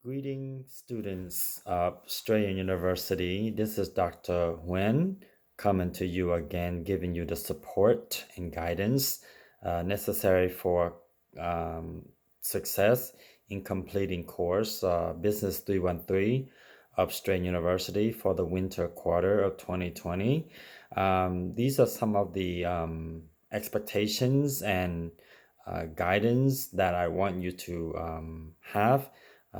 Greeting students of Australian University. This is Dr. Nguyen coming to you again, giving you the support and guidance necessary for success in completing course Business 313 of Australian University for the winter quarter of 2020. These are some of the expectations and guidance that I want you to have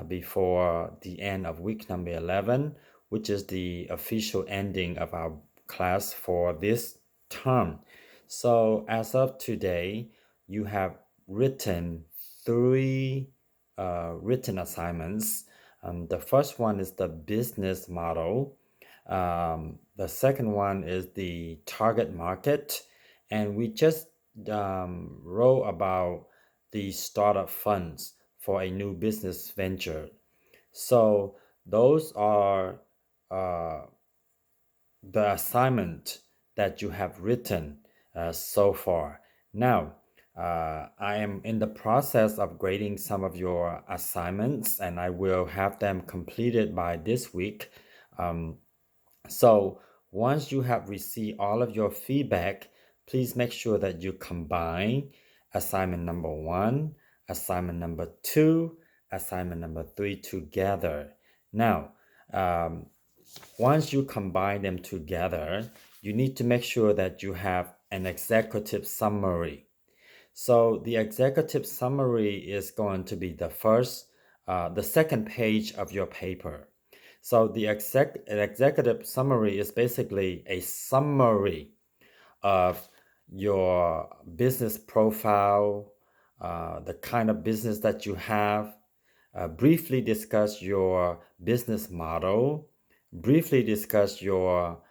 before the end of week number 11, which is the official ending of our class for this term. So, as of today, you have written three written assignments. The first one is the business model. The second one is the target market. And we just wrote about the startup funds for a new business venture. So those are uh, the assignment that you have written so far. Now, I am in the process of grading some of your assignments, and I will have them completed by this week. So once you have received all of your feedback, please make sure that you combine assignment number one, assignment number two, assignment number three together. Now, um, once you combine them together, you need to make sure that you have an executive summary. So the executive summary is going to be the second page of your paper. So the executive summary is basically a summary of your business profile, the kind of business that you have, briefly discuss your business model, briefly discuss your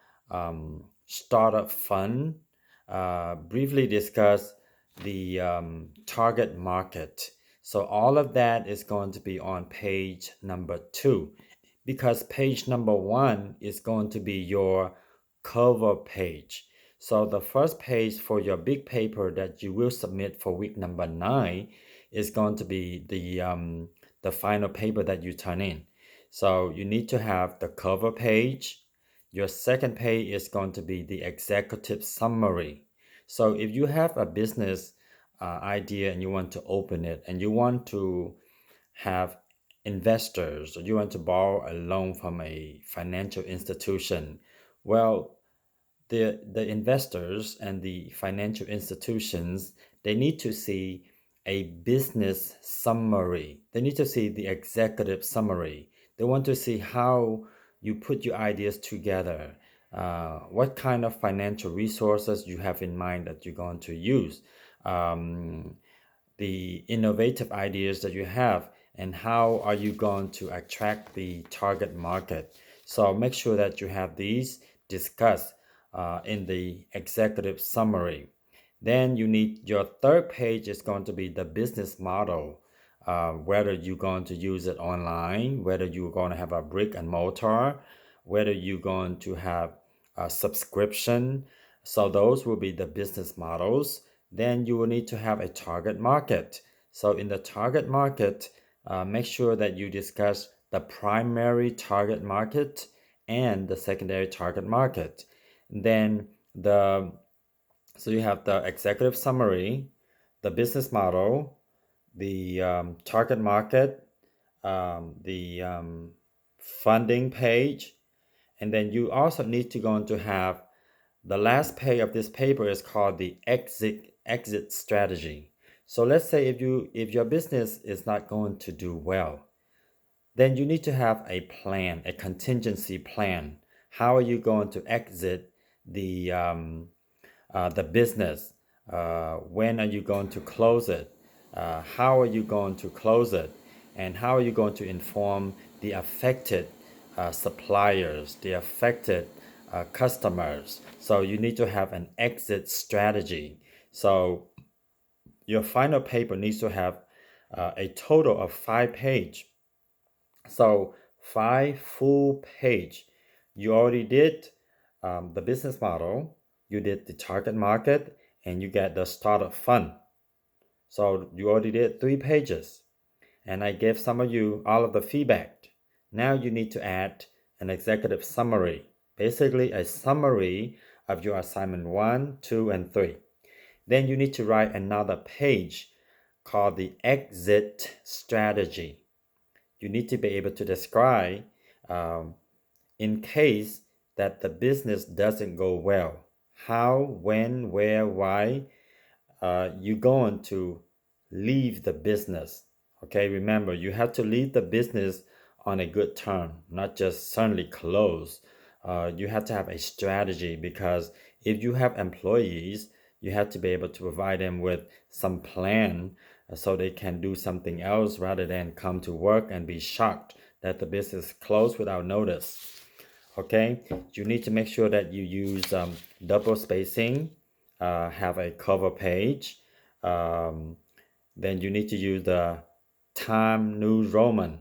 startup fund, briefly discuss the target market. So all of that is going to be on page number 2 because page number 1 is going to be your cover page. So the first page for your big paper that you will submit for week number 9 is going to be the final paper that you turn in. So you need to have the cover page. Your second page is going to be the executive summary. So if you have a business idea and you want to open it and you want to have investors or you want to borrow a loan from a financial institution, well, the investors and the financial institutions, they need to see a business summary. They need to see the executive summary. They want to see how you put your ideas together, what kind of financial resources you have in mind that you're going to use, um, the innovative ideas that you have, and how are you going to attract the target market. So make sure that you have these discussed in the executive summary. Then you need your third page is going to be the business model, whether you're going to use it online, whether you're going to have a brick and mortar, whether you're going to have a subscription. So those will be the business models. Then you will need to have a target market. So in the target market, make sure that you discuss the primary target market and the secondary target market. Then so you have the executive summary, the business model, the target market, the funding page, and then you also need to going to have the last page of this paper is called the exit strategy. So let's say if your business is not going to do well, then you need to have a plan, a contingency plan. How are you going to exit the business? When are you going to close it? How are you going to close it? And how are you going to inform the affected suppliers, the affected customers? So you need to have an exit strategy. So your final paper needs to have a total of 5 pages. So 5 full page. You already did the business model, you did the target market, and you get the startup fund. So you already did 3 pages. and I gave some of you all of the feedback. Now you need to add an executive summary, basically a summary of your assignment 1, 2, and 3. Then you need to write another page called the exit strategy. You need to be able to describe in case that the business doesn't go well, how, when, where, why you're going to leave the business. Okay, remember, you have to leave the business on a good term, not just suddenly close. You have to have a strategy, because if you have employees, you have to be able to provide them with some plan so they can do something else rather than come to work and be shocked that the business closed without notice. Okay, you need to make sure that you use double spacing, have a cover page. Then you need to use the Time New Roman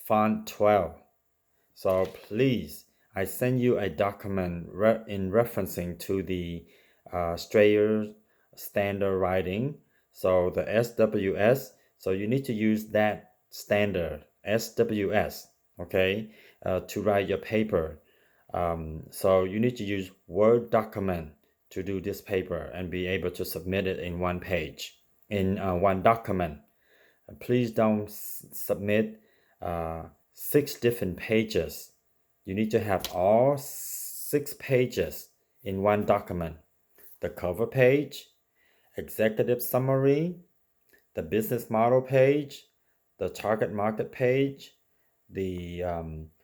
font 12. So please, I send you a document in referencing to the Strayer standard writing. So the SWS, so you need to use that standard SWS, okay, to write your paper. So you need to use Word document to do this paper and be able to submit it in one page, in one document. Please don't submit 6 different pages. You need to have all 6 pages in one document. The cover page, executive summary, the business model page, the target market page, the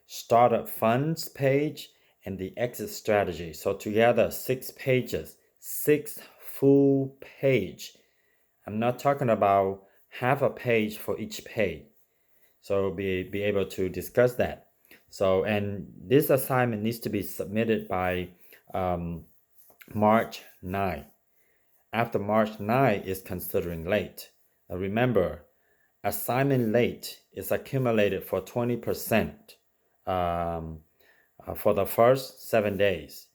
startup funds page, and the exit strategy. So together 6 pages, 6 full page. I'm not talking about half a page for each page. So be able to discuss that. So, and this assignment needs to be submitted by March 9. After March 9 is considering late. Now remember, assignment late is accumulated for 20% for the first 7 days.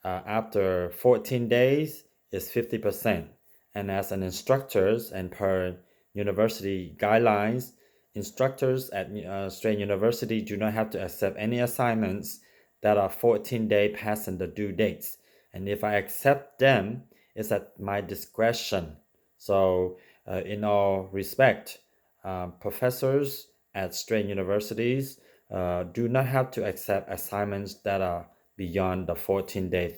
After 14 days is 50%. And as an instructors and per university guidelines, instructors at Strain University do not have to accept any assignments that are 14 days past the due dates. And if I accept them, it's at my discretion. So in all respect, professors at Strain Universities do not have to accept assignments that are beyond the 14-day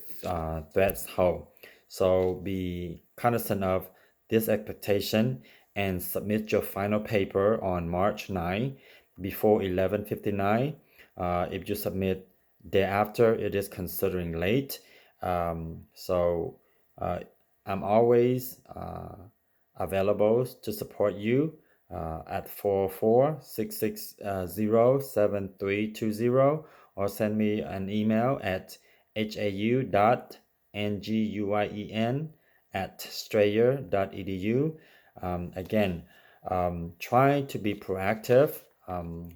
threshold. So be cognizant of this expectation and submit your final paper on March 9 before 11:59. If you submit thereafter, it is considering late. So I'm always available to support you at 44-660-7320, or send me an email at hau.nguyen@strayer.edu. Again, try to be proactive.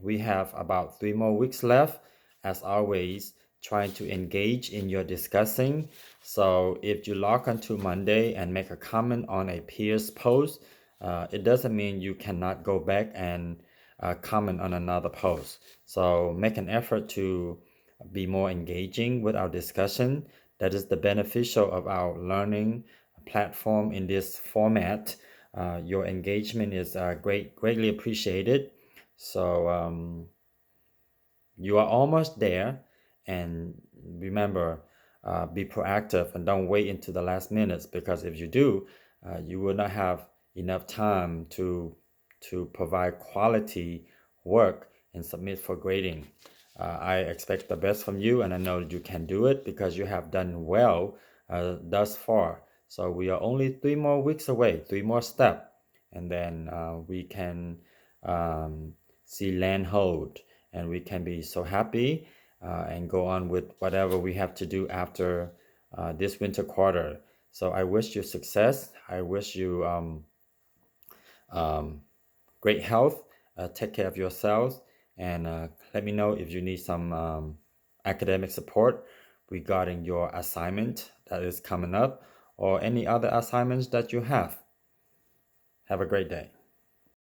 We have about 3 more weeks left. As always, trying to engage in your discussing. So if you log on to Monday and make a comment on a peer's post, it doesn't mean you cannot go back and comment on another post. So make an effort to be more engaging with our discussion. That is the beneficial of our learning platform in this format. Your engagement is greatly appreciated. So you are almost there, and remember, be proactive and don't wait into the last minutes, because if you do, you will not have enough time to provide quality work and submit for grading. I expect the best from you, and I know you can do it because you have done well thus far. So we are only 3 more weeks away, 3 more steps, and then we can see land hold, and we can be so happy and go on with whatever we have to do after this winter quarter. So I wish you success. I wish you great health. Take care of yourselves, and let me know if you need some academic support regarding your assignment that is coming up, or any other assignments that you have. Have a great day.